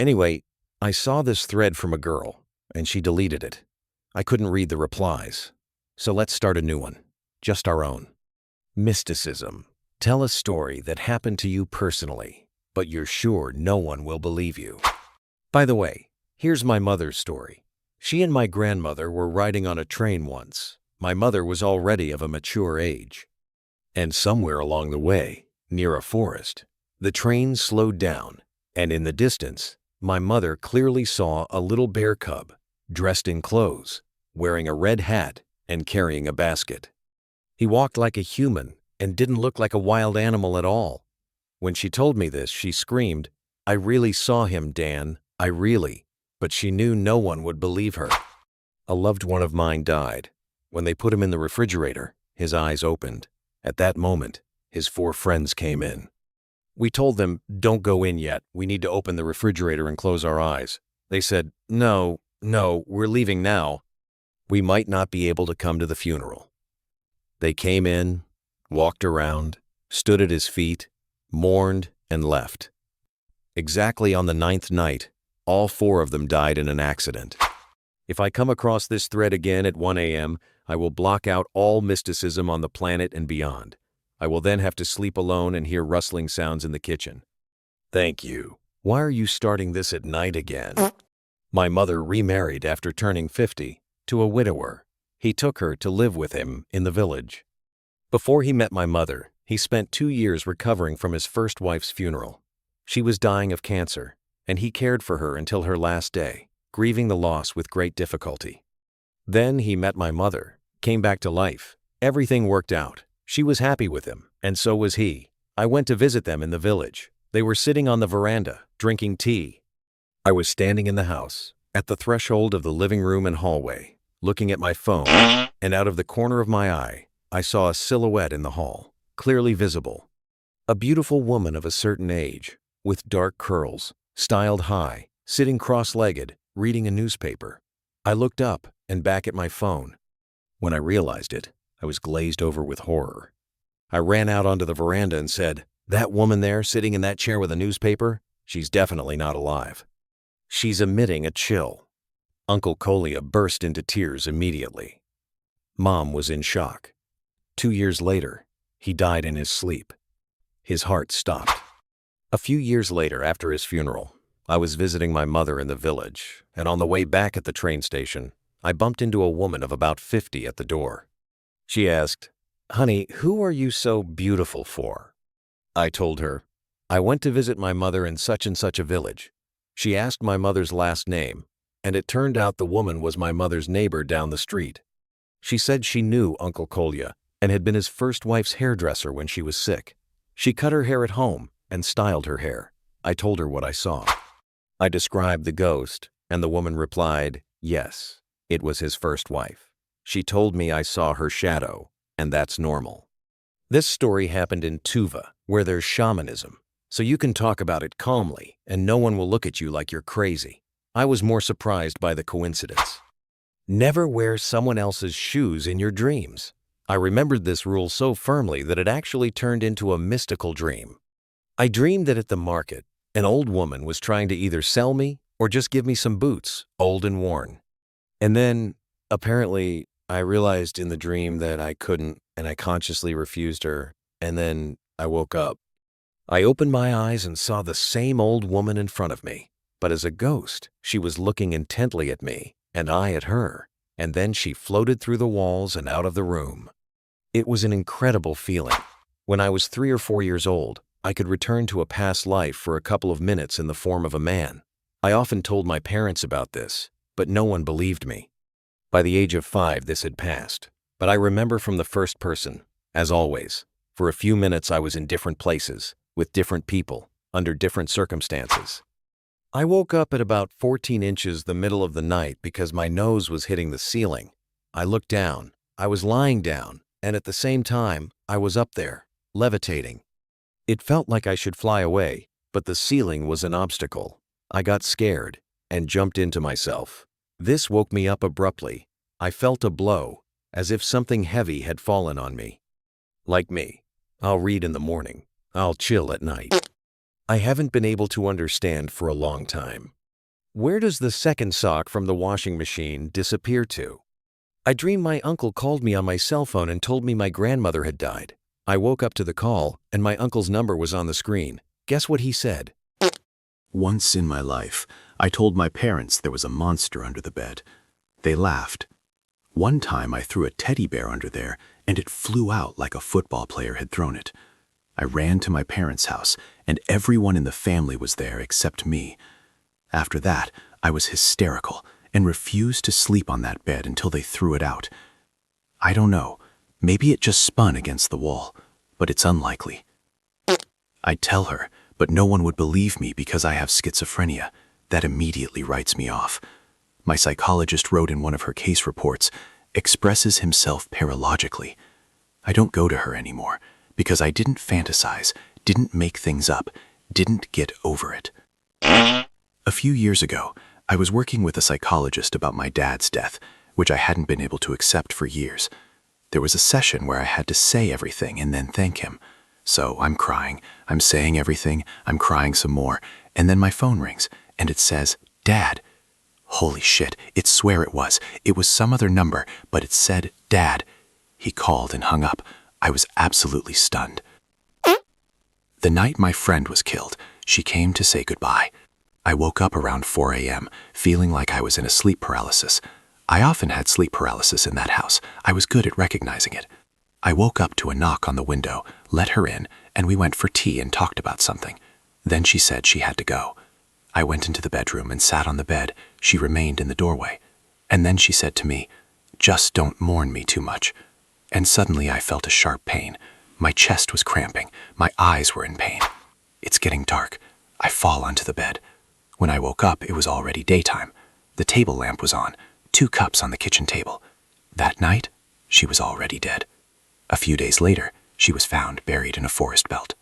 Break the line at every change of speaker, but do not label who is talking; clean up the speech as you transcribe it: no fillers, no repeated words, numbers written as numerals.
Anyway, I saw this thread from a girl, and she deleted it. I couldn't read the replies. So let's start a new one. Just our own. Mysticism. Tell a story that happened to you personally, but you're sure no one will believe you. By the way, here's my mother's story. She and my grandmother were riding on a train once. My mother was already of a mature age. And somewhere along the way, near a forest, the train slowed down, and in the distance, my mother clearly saw a little bear cub, dressed in clothes, wearing a red hat and carrying a basket. He walked like a human and didn't look like a wild animal at all. When she told me this, she screamed, "I really saw him, Dan, I really." But she knew no one would believe her. A loved one of mine died. When they put him in the refrigerator, his eyes opened. At that moment, his 4 friends came in. We told them, "Don't go in yet. We need to open the refrigerator and close our eyes." They said, No, we're leaving now. We might not be able to come to the funeral." They came in, walked around, stood at his feet, mourned, and left. Exactly on the 9th night, all 4 of them died in an accident. If I come across this thread again at 1 a.m., I will block out all mysticism on the planet and beyond. I will then have to sleep alone and hear rustling sounds in the kitchen. Thank you. Why are you starting this at night again? My mother remarried after turning 50 to a widower. He took her to live with him in the village. Before he met my mother, he spent 2 years recovering from his first wife's funeral. She was dying of cancer, and he cared for her until her last day, grieving the loss with great difficulty. Then he met my mother, came back to life. Everything worked out. She was happy with him, and so was he. I went to visit them in the village. They were sitting on the veranda, drinking tea. I was standing in the house, at the threshold of the living room and hallway, looking at my phone, and out of the corner of my eye, I saw a silhouette in the hall, clearly visible. A beautiful woman of a certain age, with dark curls, styled high, sitting cross-legged, reading a newspaper. I looked up and back at my phone. When I realized it, I was glazed over with horror. I ran out onto the veranda and said, "That woman there sitting in that chair with a newspaper, she's definitely not alive. She's emitting a chill." Uncle Colia burst into tears immediately. Mom was in shock. 2 years later, he died in his sleep. His heart stopped. A few years later, after his funeral, I was visiting my mother in the village, and on the way back at the train station, I bumped into a woman of about 50 at the door. She asked, "Honey, who are you so beautiful for?" I told her, "I went to visit my mother in such and such a village." She asked my mother's last name, and it turned out the woman was my mother's neighbor down the street. She said she knew Uncle Colia and had been his first wife's hairdresser when she was sick. She cut her hair at home and styled her hair. I told her what I saw. I described the ghost, and the woman replied, yes, it was his first wife. She told me I saw her shadow, and that's normal. This story happened in Tuva, where there's shamanism, so you can talk about it calmly, and no one will look at you like you're crazy. I was more surprised by the coincidence. Never wear someone else's shoes in your dreams. I remembered this rule so firmly that it actually turned into a mystical dream. I dreamed that at the market, an old woman was trying to either sell me or just give me some boots, old and worn. And then, apparently, I realized in the dream that I couldn't, and I consciously refused her, and then I woke up. I opened my eyes and saw the same old woman in front of me, but as a ghost, she was looking intently at me, and I at her, and then she floated through the walls and out of the room. It was an incredible feeling. When I was 3 or 4 years old, I could return to a past life for a couple of minutes in the form of a man. I often told my parents about this, but no one believed me. By the age of 5, this had passed, but I remember from the first person, as always. For a few minutes I was in different places, with different people, under different circumstances. I woke up at about 14 inches the middle of the night because my nose was hitting the ceiling. I looked down, I was lying down, and at the same time, I was up there, levitating. It felt like I should fly away, but the ceiling was an obstacle. I got scared and jumped into myself. This woke me up abruptly. I felt a blow, as if something heavy had fallen on me. Like me, I'll read in the morning. I'll chill at night. I haven't been able to understand for a long time. Where does the second sock from the washing machine disappear to? I dreamed my uncle called me on my cell phone and told me my grandmother had died. I woke up to the call, and my uncle's number was on the screen. Guess what he said?
Once in my life, I told my parents there was a monster under the bed. They laughed. One time I threw a teddy bear under there, and it flew out like a football player had thrown it. I ran to my parents' house, and everyone in the family was there except me. After that, I was hysterical and refused to sleep on that bed until they threw it out. I don't know, maybe it just spun against the wall, but it's unlikely. I'd tell her, but no one would believe me because I have schizophrenia. That immediately writes me off. My psychologist wrote in one of her case reports, expresses himself paralogically. I don't go to her anymore because I didn't fantasize, didn't make things up, didn't get over it. A few years ago, I was working with a psychologist about my dad's death, which I hadn't been able to accept for years. There was a session where I had to say everything and then thank him. So I'm crying, I'm saying everything, I'm crying some more, and then my phone rings, and it says, Dad. Holy shit, it swear it was. It was some other number, but it said, Dad. He called and hung up. I was absolutely stunned. The night my friend was killed, she came to say goodbye. I woke up around 4 a.m., feeling like I was in a sleep paralysis. I often had sleep paralysis in that house. I was good at recognizing it. I woke up to a knock on the window, let her in, and we went for tea and talked about something. Then she said she had to go. I went into the bedroom and sat on the bed. She remained in the doorway. And then she said to me, "Just don't mourn me too much." And suddenly I felt a sharp pain. My chest was cramping. My eyes were in pain. It's getting dark. I fall onto the bed. When I woke up, it was already daytime. The table lamp was on, 2 cups on the kitchen table. That night, she was already dead. A few days later, she was found buried in a forest belt.